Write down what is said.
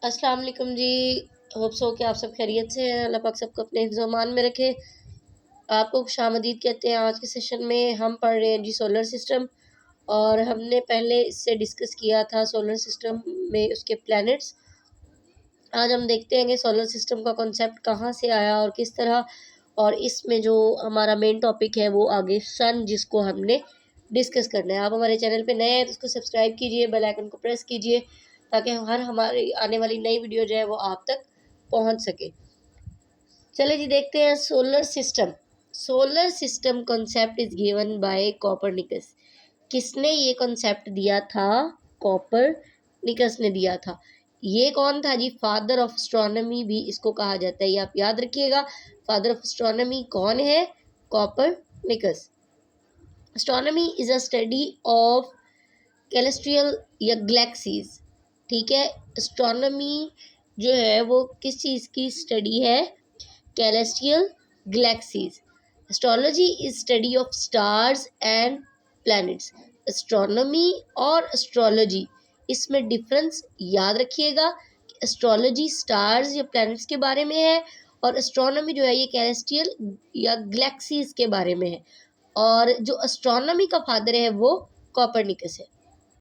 अस्सलाम वालेकुम जी। Hope so कि आप सब खैरियत से हैं। अल्लाह पाक सबको अपने हिफ्ज़-ओ-अमान में रखे। आपको खुशामदीद कहते हैं। आज के सेशन में हम पढ़ रहे हैं जी सोलर सिस्टम, और हमने पहले इससे डिस्कस किया था सोलर सिस्टम में उसके प्लैनेट्स। आज हम देखते हैं कि सोलर सिस्टम का कॉन्सेप्ट कहाँ से आया और किस तरह, और इसमें जो हमारा मेन टॉपिक है वो आगे सन, जिसको हमने डिस्कस करना है। आप हमारे चैनल पे नए हैं तो उसको सब्सक्राइब कीजिए, बेल आइकन को प्रेस कीजिए, ताकि हर हमारी आने वाली नई वीडियो जो है वो आप तक पहुंच सके। चलिए जी, देखते हैं solar system. Solar system concept is given by Copernicus. किसने ये कॉन्सेप्ट दिया था? कॉपरनिकस ने दिया था। ये कौन था जी? फादर ऑफ एस्ट्रोनॉमी भी इसको कहा जाता है, ये आप याद रखिएगा। फादर ऑफ एस्ट्रोनॉमी कौन है? Copernicus. Astronomy is a study of celestial या गैलेक्सीज। ठीक है, एस्ट्रोनॉमी जो है वो किस चीज़ की स्टडी है? Celestial galaxies. Astrology is study of stars and planets. Astronomy और एस्ट्रोलॉजी, इसमें डिफरेंस याद रखिएगा। एस्ट्रोलॉजी स्टार्स या प्लैनेट्स के बारे में है, और एस्ट्रोनॉमी जो है ये कैलेस्ट्रियल या गैलेक्सीज के बारे में है। और जो एस्ट्रोनॉमी का फादर है वो कॉपरनिकस है।